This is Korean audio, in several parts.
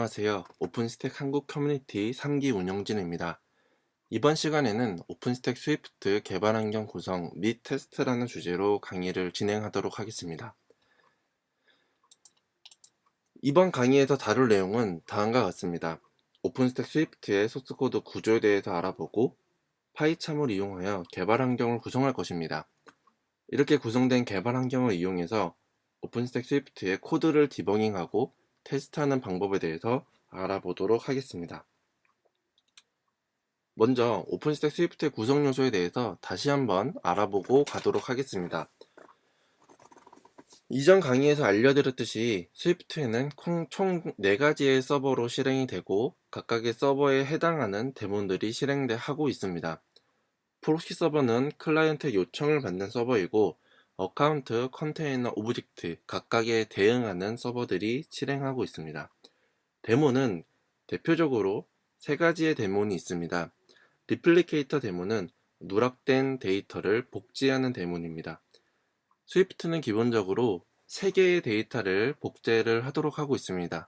안녕하세요. 오픈스택 한국 커뮤니티 3기 운영진입니다. 이번 시간에는 오픈스택 스위프트 개발 환경 구성 및 테스트라는 주제로 강의를 진행하도록 하겠습니다. 이번 강의에서 다룰 내용은 다음과 같습니다. 오픈스택 스위프트의 소스코드 구조에 대해서 알아보고 파이참을 이용하여 개발 환경을 구성할 것입니다. 이렇게 구성된 개발 환경을 이용해서 오픈스택 스위프트의 코드를 디버깅하고 테스트하는 방법에 대해서 알아보도록 하겠습니다. 먼저 오픈스택 스위프트의 구성 요소에 대해서 다시 한번 알아보고 가도록 하겠습니다. 이전 강의에서 알려드렸듯이 스위프트에는 총 4가지의 서버로 실행이 되고 각각의 서버에 해당하는 대문들이 실행하고 있습니다. 프록시 서버는 클라이언트의 요청을 받는 서버이고 어카운트, 컨테이너, 오브젝트 각각에 대응하는 서버들이 실행하고 있습니다. 데모는 대표적으로 3가지의 데모는 있습니다. 리플리케이터 데모는 누락된 데이터를 복제하는 데모입니다. 스위프트는 기본적으로 3개의 데이터를 복제를 하도록 하고 있습니다.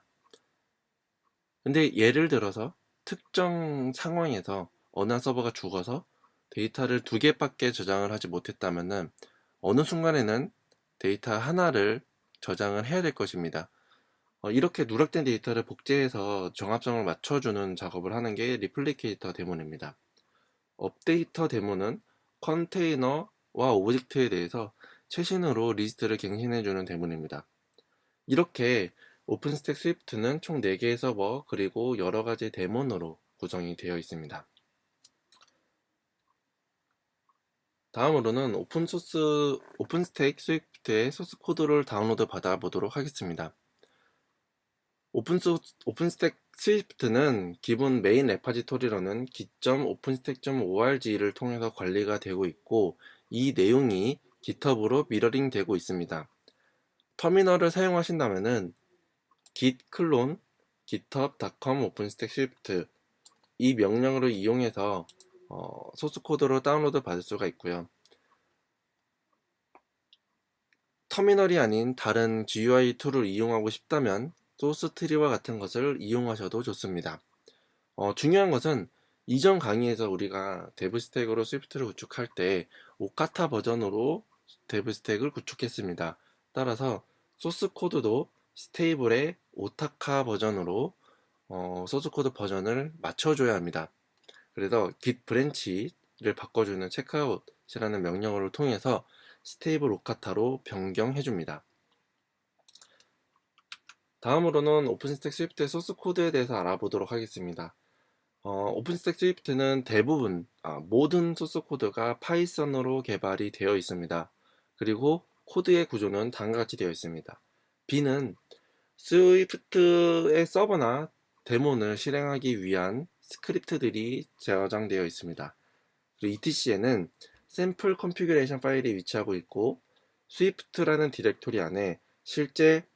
근데 예를 들어서 특정 상황에서 어느 서버가 죽어서 데이터를 2개밖에 저장을 하지 못했다면 어느 순간에는 데이터 하나를 저장을 해야 될 것입니다. 이렇게 누락된 데이터를 복제해서 정합성을 맞춰주는 작업을 하는 게 리플리케이터 데모입니다. 업데이터 데모는 컨테이너와 오브젝트에 대해서 최신으로 리스트를 갱신해주는 데모입니다. 이렇게 오픈스택 스위프트는 총 4개의 서버 그리고 여러가지 데모로 구성이 되어 있습니다. 다음으로는 오픈스택 스위프트의 소스 코드를 다운로드 받아보도록 하겠습니다. 오픈스택 스위프트는 기본 메인 레파지토리로는 git.openstack.org를 통해서 관리가 되고 있고 이 내용이 GitHub으로 미러링 되고 있습니다. 터미널을 사용하신다면 git clone github.com openstack 이 명령으로 이용해서 소스 코드로 다운로드 받을 수가 있고요. 터미널이 아닌 다른 GUI 툴을 이용하고 싶다면 소스 트리와 같은 것을 이용하셔도 좋습니다. 중요한 것은 이전 강의에서 우리가 데브스택으로 스위프트를 구축할 때 오카타 버전으로 데브스택을 구축했습니다. 따라서 소스 코드도 스테이블의 오타카 버전으로 소스 코드 버전을 맞춰줘야 합니다. 그래서 git 브랜치를 바꿔주는 checkout이라는 명령어를 통해서 스테이블 오카타로 변경해줍니다. 다음으로는 오픈스택 스위프트의 소스 코드에 대해서 알아보도록 하겠습니다. 오픈스택 스위프트는 대부분 모든 소스 코드가 파이썬으로 개발이 되어 있습니다. 그리고 코드의 구조는 다음과 같이 되어 있습니다. B는 스위프트의 서버나 데몬을 실행하기 위한 스크립트들이 저장되어 있습니다. 그리고 etc에는 샘플 컨피그레이션 파일이 위치하고 있고 스위프트라는 디렉토리 안에 실제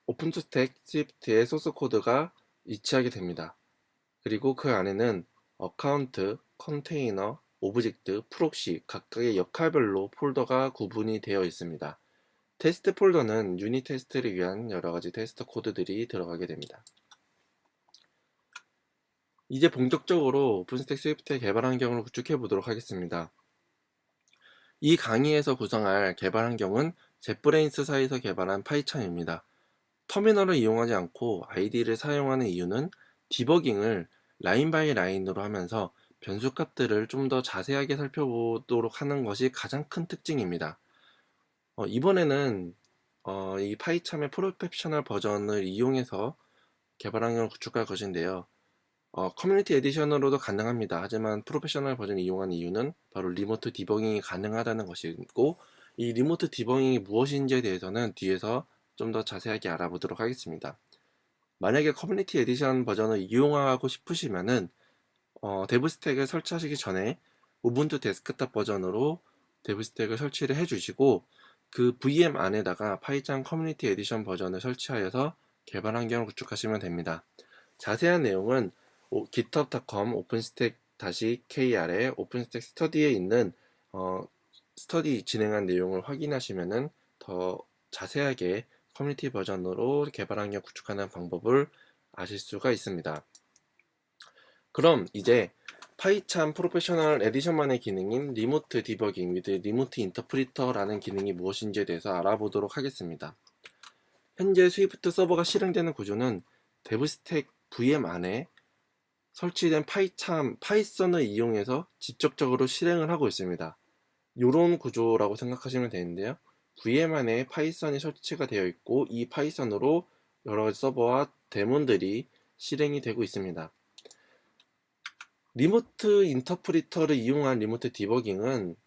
오픈스택 스위프트의 소스 코드가 위치하게 됩니다. 그리고 그 안에는 어카운트, 컨테이너, 오브젝트, 프록시 각각의 역할별로 폴더가 구분이 되어 있습니다. 테스트 폴더는 유닛 테스트를 위한 여러가지 테스트 코드들이 들어가게 됩니다. 이제 본격적으로 오픈스택 스위프트의 개발 환경을 구축해 보도록 하겠습니다. 이 강의에서 구성할 개발 환경은 젯브레인스사에서 개발한 파이썬입니다. 터미널을 이용하지 않고 ID를 사용하는 이유는 디버깅을 라인 바이 라인으로 하면서 변수값들을 좀 더 자세하게 살펴보도록 하는 것이 가장 큰 특징입니다. 이번에는 이 파이참의 프로페셔널 버전을 이용해서 개발 환경을 구축할 것인데요. 커뮤니티 에디션으로도 가능합니다. 하지만 프로페셔널 버전을 이용한 이유는 바로 리모트 디버깅이 가능하다는 것이고 이 리모트 디버깅이 무엇인지에 대해서는 뒤에서 좀 더 자세하게 알아보도록 하겠습니다. 만약에 커뮤니티 에디션 버전을 이용하고 싶으시면은 데브스택을 설치하시기 전에 우분투 데스크탑 버전으로 데브스택을 설치를 해주시고 그 VM 안에다가 파이썬 커뮤니티 에디션 버전을 설치하여서 개발 환경을 구축하시면 됩니다. 자세한 내용은 github.com openstack-kr에 오픈스택 스터디에 있는 스터디 진행한 내용을 확인하시면은 더 자세하게 커뮤니티 버전으로 개발 환경 구축하는 방법을 아실 수가 있습니다. 그럼 이제 파이찬 프로페셔널 에디션만의 기능인 리모트 디버깅 위드 리모트 인터프리터라는 기능이 무엇인지에 대해서 알아보도록 하겠습니다. 현재 스위프트 서버가 실행되는 구조는 데브스택 VM 안에 설치된 파이썬을 이용해서 직접적으로 실행을 하고 있습니다. 이런 구조라고 생각하시면 되는데요. VM 안에 파이썬이 설치가 되어 있고 이 파이썬으로 여러 가지 서버와 데몬들이 실행이 되고 있습니다. 리모트 인터프리터를 이용한 리모트 디버깅은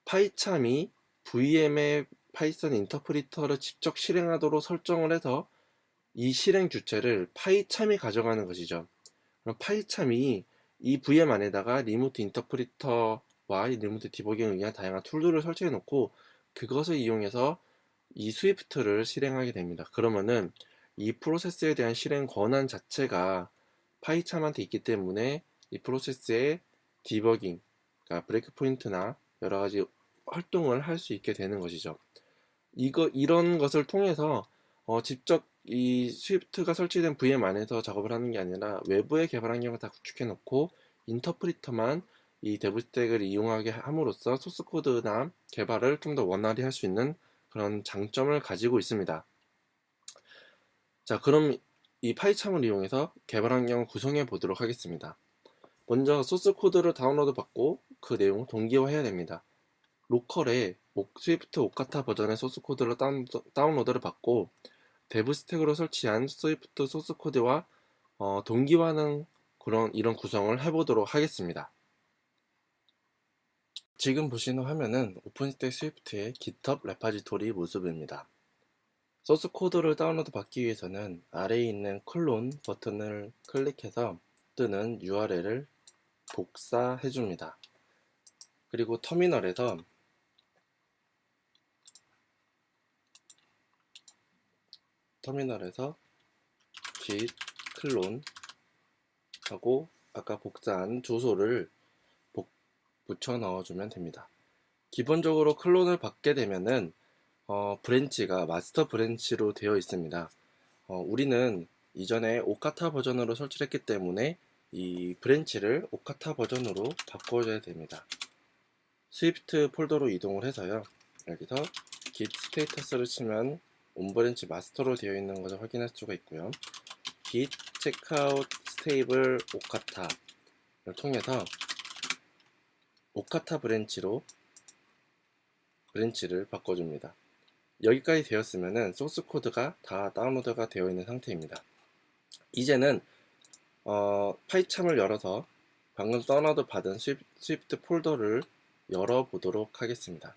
파이참이 VM의 파이썬 인터프리터를 직접 실행하도록 설정을 해서 이 실행 주체를 파이참이 가져가는 것이죠. 그럼 파이참이 이 VM 안에다가 리모트 인터프리터와 리모트 디버깅을 위한 다양한 툴들을 설치해 놓고 그것을 이용해서 이 스위프트를 실행하게 됩니다. 그러면은 이 프로세스에 대한 실행 권한 자체가 파이참한테 있기 때문에 이 프로세스의 디버깅, 그러니까 브레이크 포인트나 여러 가지 활동을 할 수 있게 되는 것이죠. 이런 것을 통해서 직접 이 스위프트가 설치된 VM 안에서 작업을 하는 게 아니라 외부의 개발 환경을 다 구축해 놓고 인터프리터만 이 데브스택을 이용하게 함으로써 소스 코드나 개발을 좀 더 원활히 할 수 있는 그런 장점을 가지고 있습니다. 자, 그럼 이 파이참을 이용해서 개발 환경을 구성해 보도록 하겠습니다. 먼저 소스 코드를 다운로드 받고 그 내용을 동기화해야 됩니다. 로컬에 스위프트 오카타 버전의 소스 코드를 다운로드를 받고 데브스택으로 설치한 스위프트 소스 코드와 동기화하는 이런 구성을 해보도록 하겠습니다. 지금 보시는 화면은 오픈스택 스위프트의 GitHub 레파지토리 모습입니다. 소스 코드를 다운로드 받기 위해서는 아래에 있는 클론 버튼을 클릭해서 뜨는 URL을 복사해 줍니다. 그리고 터미널에서 git 클론 하고 아까 복사한 주소를 붙여 넣어주면 됩니다. 기본적으로 클론을 받게 되면은 브랜치가 마스터 브랜치로 되어 있습니다. 우리는 이전에 오카타 버전으로 설치를 했기 때문에 이 브랜치를 오카타 버전으로 바꿔줘야 됩니다. 스위프트 폴더로 이동을 해서요. 여기서 git 스테이터스를 치면 온브랜치 마스터로 되어 있는 것을 확인할 수가 있고요. git checkout stable 오카타를 통해서 오카타 브랜치를 바꿔줍니다. 여기까지 되었으면 소스 코드가 다 다운로드가 되어 있는 상태입니다. 이제는 파이참을 열어서 방금 다운로드 받은 스위프트 폴더를 열어보도록 하겠습니다.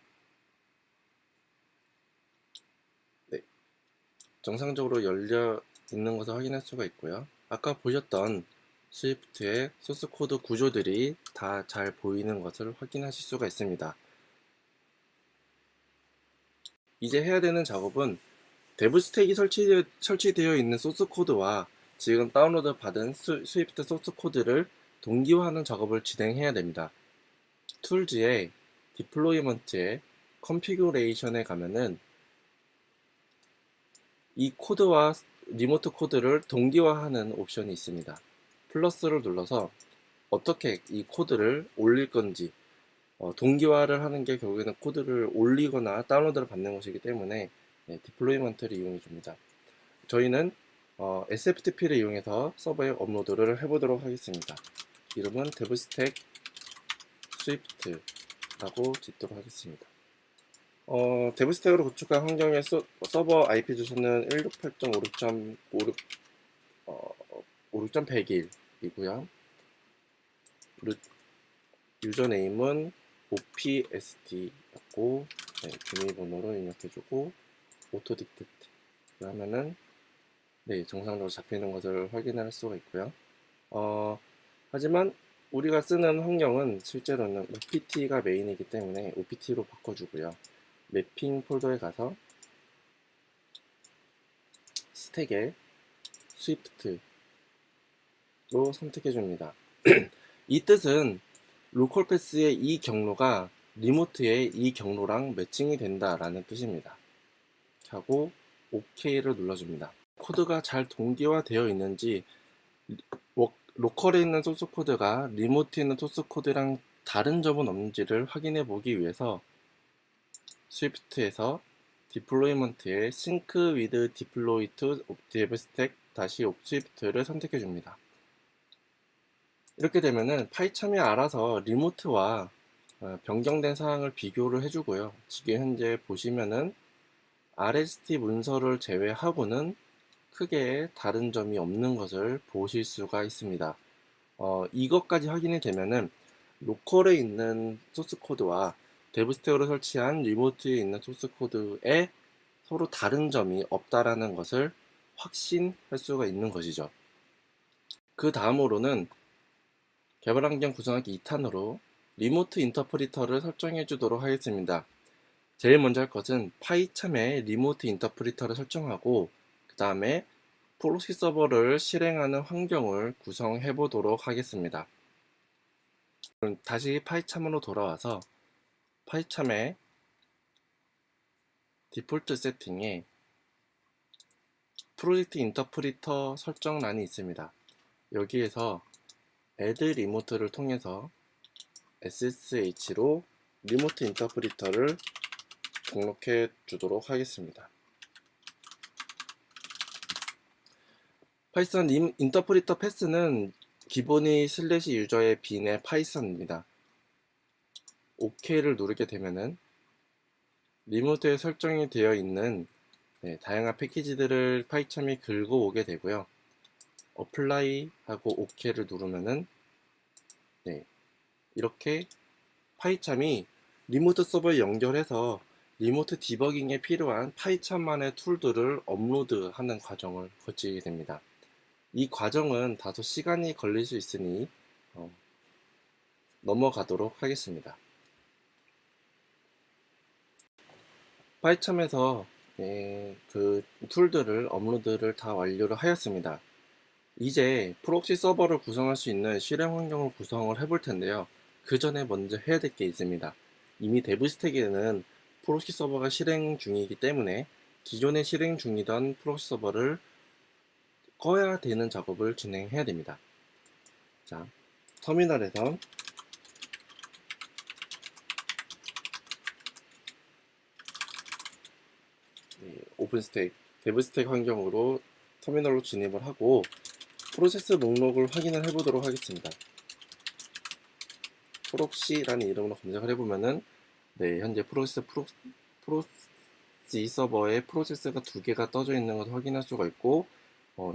네, 정상적으로 열려 있는 것을 확인할 수가 있고요. 아까 보셨던 스위프트의 소스 코드 구조들이 다 잘 보이는 것을 확인하실 수가 있습니다. 이제 해야 되는 작업은 데브스택이 설치되어 있는 소스 코드와 지금 다운로드 받은 스위프트 소스 코드를 동기화하는 작업을 진행해야 됩니다. 툴즈의 디플로이먼트의 컨피규레이션에 가면은 이 코드와 리모트 코드를 동기화하는 옵션이 있습니다. 플러스를 눌러서 어떻게 이 코드를 올릴 건지 동기화를 하는 게 결국에는 코드를 올리거나 다운로드를 받는 것이기 때문에 디플로이먼트를 이용해 줍니다. 저희는 SFTP를 이용해서 서버에 업로드를 해보도록 하겠습니다. 이름은 데브스택 스위프트라고 짓도록 하겠습니다. 데브스택으로 구축한 환경의 서버 IP 주소는 168.56.101이고요. 유저네임은 opsd였고 비밀번호로 입력해주고 오토딕텍트 하면은 정상적으로 잡히는 것을 확인할 수가 있고요. 하지만 우리가 쓰는 환경은 실제로는 opt가 메인이기 때문에 opt로 바꿔주고요. 매핑 폴더에 가서 스택에 스위프트로 선택해줍니다. 이 뜻은 로컬 패스의 이 경로가 리모트의 이 경로랑 매칭이 된다라는 뜻입니다. 하고 OK를 눌러줍니다. 코드가 잘 동기화되어 있는지, 로컬에 있는 소스 코드가 리모트에 있는 소스 코드랑 다른 점은 없는지를 확인해 보기 위해서 스위프트에서 디플로이먼트에 sync with deploy to devstack -swift를 선택해 줍니다. 이렇게 되면은 파이참이 알아서 리모트와 변경된 사항을 비교를 해주고요. 지금 현재 보시면은 RST 문서를 제외하고는 크게 다른 점이 없는 것을 보실 수가 있습니다. 이것까지 확인이 되면은 로컬에 있는 소스 코드와 데브스택으로 설치한 리모트에 있는 소스 코드에 서로 다른 점이 없다라는 것을 확신할 수가 있는 것이죠. 그 다음으로는 개발 환경 구성하기 2탄으로 리모트 인터프리터를 설정해 주도록 하겠습니다. 제일 먼저 할 것은 파이참에 리모트 인터프리터를 설정하고 그 다음에 프록시 서버를 실행하는 환경을 구성해 보도록 하겠습니다. 그럼 다시 파이참으로 돌아와서 파이참의 디폴트 세팅에 프로젝트 인터프리터 설정란이 있습니다. 여기에서 add 리모트를 통해서 ssh로 리모트 인터프리터를 등록해 주도록 하겠습니다. 파이썬 인터프리터 패스는 기본이 슬래시 유저의 빈의 파이썬입니다. OK를 누르게 되면은 리모트에 설정이 되어 있는 다양한 패키지들을 파이참이 긁어 오게 되고요. 어플라이 하고 OK를 누르면은 이렇게 파이참이 리모트 서버에 연결해서 리모트 디버깅에 필요한 파이참만의 툴들을 업로드하는 과정을 거치게 됩니다. 이 과정은 다소 시간이 걸릴 수 있으니 넘어가도록 하겠습니다. 파이참에서 그 툴들을 업로드를 다 완료를 하였습니다. 이제 프록시 서버를 구성할 수 있는 실행 환경을 구성을 해볼 텐데요. 그 전에 먼저 해야 될 게 있습니다. 이미 데브스택에는 프록시 서버가 실행 중이기 때문에 기존에 실행 중이던 프록시 서버를 꺼야 되는 작업을 진행해야 됩니다. 자, 터미널에서 오픈스택, 데브스택 환경으로 터미널로 진입을 하고 프로세스 목록을 확인을 해보도록 하겠습니다. 프록시라는 이름으로 검색을 해보면은 현재 프로시 서버에 프로세스가 2개가 떠져 있는 것을 확인할 수가 있고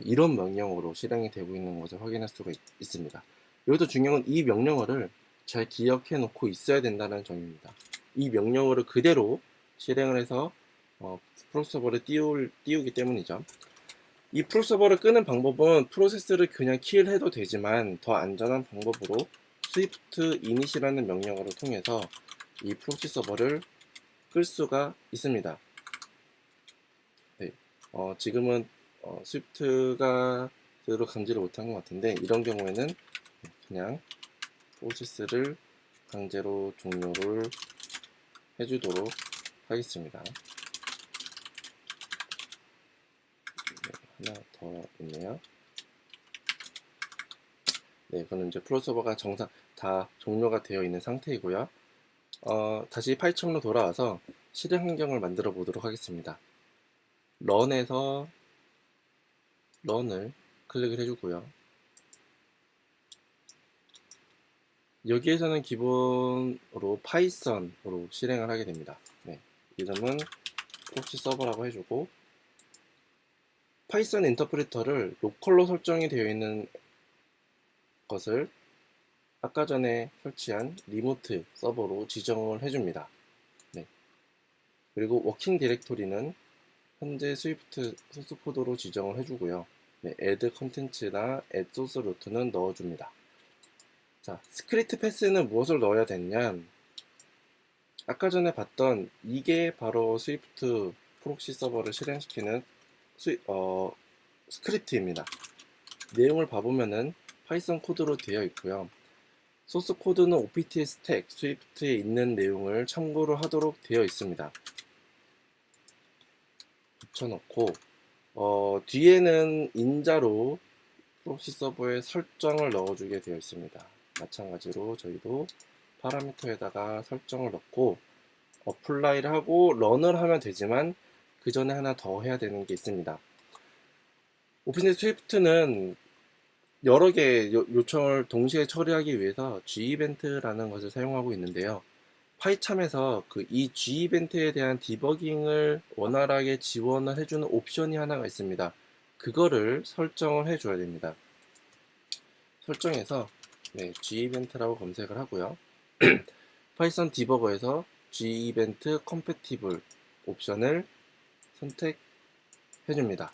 이런 명령으로 실행이 되고 있는 것을 확인할 수가 있습니다. 여기서 중요한 건 이 명령어를 잘 기억해 놓고 있어야 된다는 점입니다. 이 명령어를 그대로 실행을 해서 프록시 서버를 띄우기 때문이죠. 이 프록시 서버를 끄는 방법은 프로세스를 그냥 킬 해도 되지만 더 안전한 방법으로 swift init이라는 명령어를 통해서 이 프록시 서버를 끌 수가 있습니다. 지금은 스위프트가 그대로 감지를 못한 것 같은데 이런 경우에는 그냥 프로세스를 강제로 종료를 해주도록 하겠습니다. 하나 더 있네요. 그건 이제 프로 서버가 정상 다 종료가 되어 있는 상태이고요. 다시 파이썬으로 돌아와서 실행 환경을 만들어 보도록 하겠습니다. 런에서 런을 클릭을 해주고요. 여기에서는 기본으로 파이썬으로 실행을 하게 됩니다. 이름은 프록시 서버라고 해주고 파이썬 인터프리터를 로컬로 설정이 되어 있는 것을 아까 전에 설치한 리모트 서버로 지정을 해줍니다. 그리고 워킹 디렉토리는 현재 스위프트 소스 코드로 지정을 해주고요. add 컨텐츠나 add 소스 루트는 넣어줍니다. 자, 스크립트 패스는 무엇을 넣어야 되냐? 아까 전에 봤던 이게 바로 스위프트 프록시 서버를 실행시키는 스크립트입니다. 내용을 봐보면은 파이썬 코드로 되어 있고요. 소스 코드는 opt 스택 스위프트에 있는 내용을 참고를 하도록 되어 있습니다. 붙여놓고 뒤에는 인자로 프록시 서버에 설정을 넣어주게 되어 있습니다. 마찬가지로 저희도 파라미터에다가 설정을 넣고 어플라이를 하고 런을 하면 되지만 그 전에 하나 더 해야 되는 게 있습니다. 오픈스택 스위프트는 여러 개의 요청을 동시에 처리하기 위해서 G-이벤트라는 것을 사용하고 있는데요. 파이참에서 이 G-이벤트에 대한 디버깅을 원활하게 지원을 해주는 옵션이 하나가 있습니다. 그거를 설정을 해줘야 됩니다. 설정에서 G-이벤트라고 검색을 하고요. 파이썬 디버거에서 G-이벤트 컴패티블 옵션을 선택해줍니다.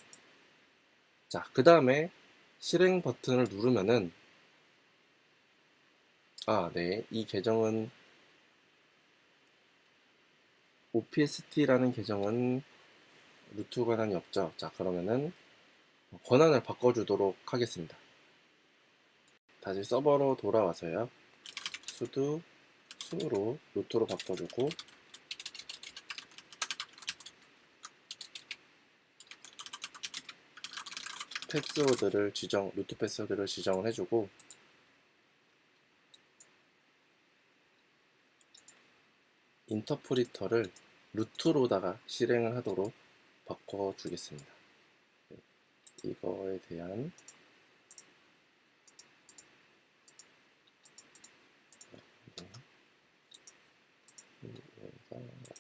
자, 그 다음에 실행 버튼을 누르면은 이 계정은 OPST라는 계정은 루트 권한이 없죠. 자, 그러면은 권한을 바꿔주도록 하겠습니다. 다시 서버로 돌아와서요. sudo su로 루트로 바꿔주고 루트 패스워드를 지정을 해주고 인터프리터를 루트로다가 실행을 하도록 바꿔주겠습니다. 이거에 대한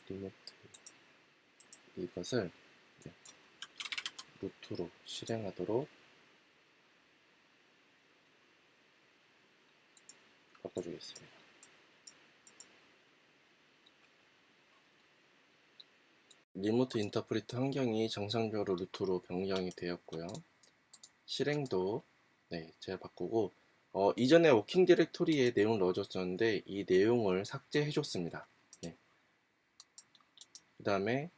리모트 이것을 루트로 실행하도록 바꿔주겠습니다. 리모트 인터프리터 환경이 정상적으로 루트로 변경이 되었고요. 실행도 제가 바꾸고 이전에 워킹 디렉토리에 내용을 넣어줬었는데 이 내용을 삭제해 줬습니다. 그 다음에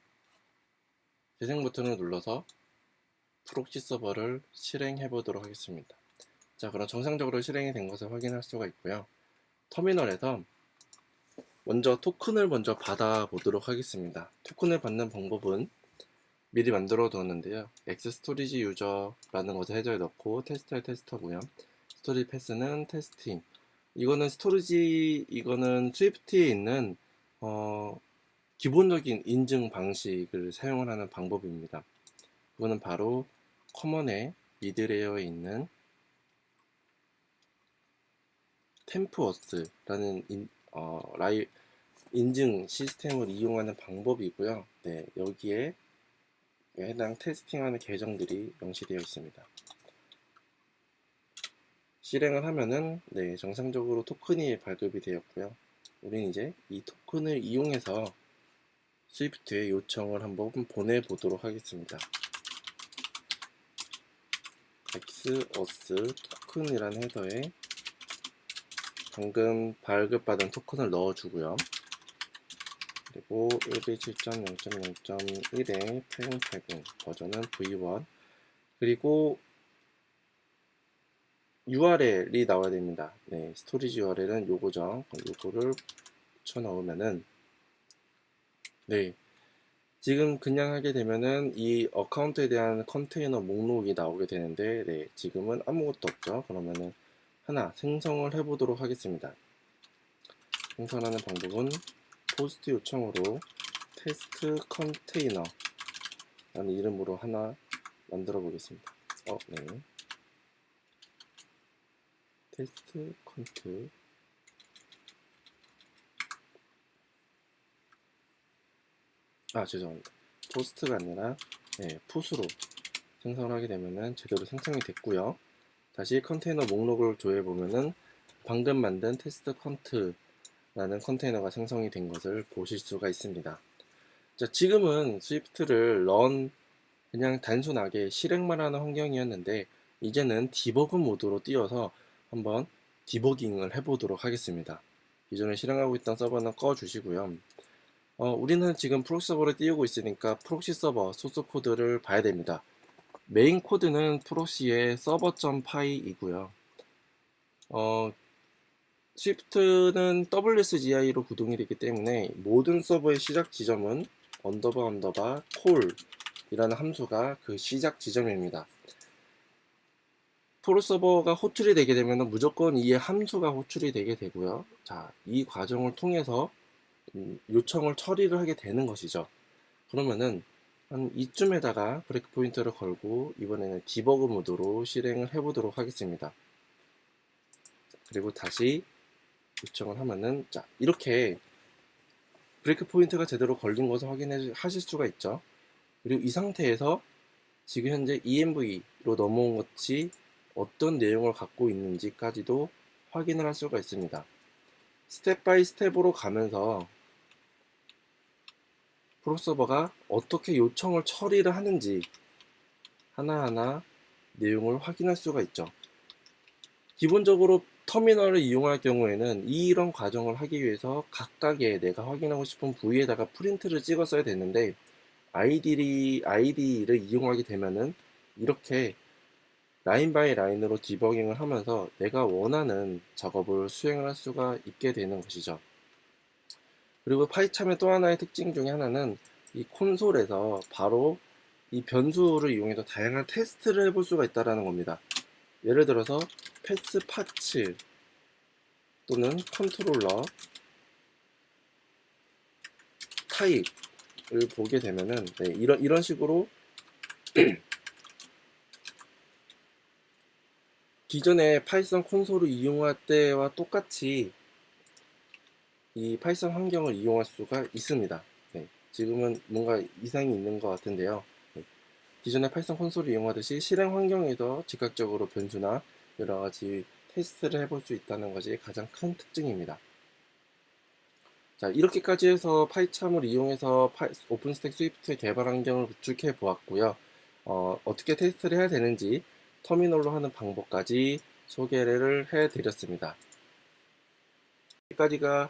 재생 버튼을 눌러서 프록시 서버를 실행해 보도록 하겠습니다. 자, 그럼 정상적으로 실행이 된 것을 확인할 수가 있고요. 터미널에서 먼저 토큰을 먼저 받아 보도록 하겠습니다. 토큰을 받는 방법은 미리 만들어 두었는데요. X 스토리지 유저라는 것을 해저에 넣고 테스터의 테스터고요. 스토리 패스는 테스팅. 이거는 이거는 스위프트에 있는 기본적인 인증 방식을 사용을 하는 방법입니다. 그거는 바로 커먼의 미드레이어에 있는 템프워스라는 인증 시스템을 이용하는 방법이고요. 여기에 해당 테스팅하는 계정들이 명시되어 있습니다. 실행을 하면은 정상적으로 토큰이 발급이 되었고요. 우리는 이제 이 토큰을 이용해서 스위프트에 요청을 한번 보내보도록 하겠습니다. xos 토큰이라는 헤더에 방금 발급받은 토큰을 넣어주고요. 그리고 127.0.0.1의 8080 버전은 v1 그리고 URL이 나와야 됩니다. 스토리지 URL은 요거죠. 요거를 붙여 넣으면은 지금 그냥 하게 되면은 이 어카운트에 대한 컨테이너 목록이 나오게 되는데 지금은 아무것도 없죠. 그러면은 하나 생성을 해 보도록 하겠습니다. 생성하는 방법은 포스트 요청으로 테스트 컨테이너 라는 이름으로 하나 만들어 보겠습니다. 테스트 컨트 죄송합니다. 포스트가 아니라 풋으로 생성을 하게 되면은 제대로 생성이 됐고요. 다시 컨테이너 목록을 조회해 보면은 방금 만든 테스트 컨트라는 컨테이너가 생성이 된 것을 보실 수가 있습니다. 자, 지금은 스위프트를 그냥 단순하게 실행만 하는 환경이었는데 이제는 디버그 모드로 띄워서 한번 디버깅을 해보도록 하겠습니다. 기존에 실행하고 있던 서버는 꺼주시고요. 우리는 지금 프록시 서버를 띄우고 있으니까 프록시 서버 소스 코드를 봐야 됩니다. 메인 코드는 프록시의 server.py이고요. 스위프트는 WSGI로 구동이 되기 때문에 모든 서버의 시작 지점은 __콜 이라는 함수가 그 시작 지점입니다. 프로 서버가 호출이 되게 되면 무조건 이 함수가 호출이 되게 되고요. 자, 이 과정을 통해서 요청을 처리를 하게 되는 것이죠. 그러면은 한 이쯤에다가 브레이크 포인트를 걸고 이번에는 디버그 모드로 실행을 해보도록 하겠습니다. 그리고 다시 요청을 하면은, 자, 이렇게 브레이크 포인트가 제대로 걸린 것을 확인하실 수가 있죠. 그리고 이 상태에서 지금 현재 env로 넘어온 것이 어떤 내용을 갖고 있는지까지도 확인을 할 수가 있습니다. 스텝 바이 스텝으로 가면서 프로서버가 어떻게 요청을 처리를 하는지 하나하나 내용을 확인할 수가 있죠. 기본적으로 터미널을 이용할 경우에는 이런 과정을 하기 위해서 각각의 내가 확인하고 싶은 부위에다가 프린트를 찍었어야 되는데, IDE를 이용하게 되면은 이렇게 라인 바이 라인으로 디버깅을 하면서 내가 원하는 작업을 수행을 할 수가 있게 되는 것이죠. 그리고 파이참의 또 하나의 특징 중에 하나는 이 콘솔에서 바로 이 변수를 이용해서 다양한 테스트를 해볼 수가 있다는 겁니다. 예를 들어서 패스 파츠 또는 컨트롤러 타입을 보게 되면은, 네, 이런 식으로 기존의 파이썬 콘솔을 이용할 때와 똑같이 이 파이썬 환경을 이용할 수가 있습니다. 네, 지금은 뭔가 이상이 있는 것 같은데요. 네, 기존의 파이썬 콘솔을 이용하듯이 실행 환경에서 즉각적으로 변수나 여러가지 테스트를 해볼 수 있다는 것이 가장 큰 특징입니다. 자, 이렇게까지 해서 파이참을 이용해서 오픈스택 스위프트의 개발 환경을 구축해 보았고요. 어떻게 테스트를 해야 되는지 터미널로 하는 방법까지 소개를 해 드렸습니다. 여기까지가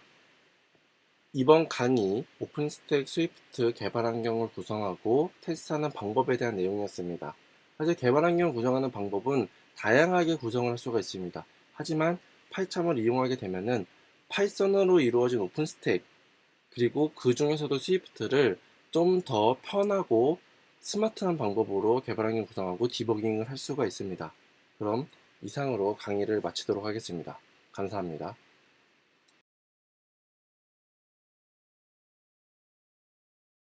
이번 강의 오픈스택 스위프트 개발 환경을 구성하고 테스트하는 방법에 대한 내용이었습니다. 사실 개발 환경을 구성하는 방법은 다양하게 구성을 할 수가 있습니다. 하지만 파이참을 이용하게 되면은 파이썬으로 이루어진 오픈스택, 그리고 그 중에서도 스위프트를 좀 더 편하고 스마트한 방법으로 개발 환경 구성하고 디버깅을 할 수가 있습니다. 그럼 이상으로 강의를 마치도록 하겠습니다. 감사합니다.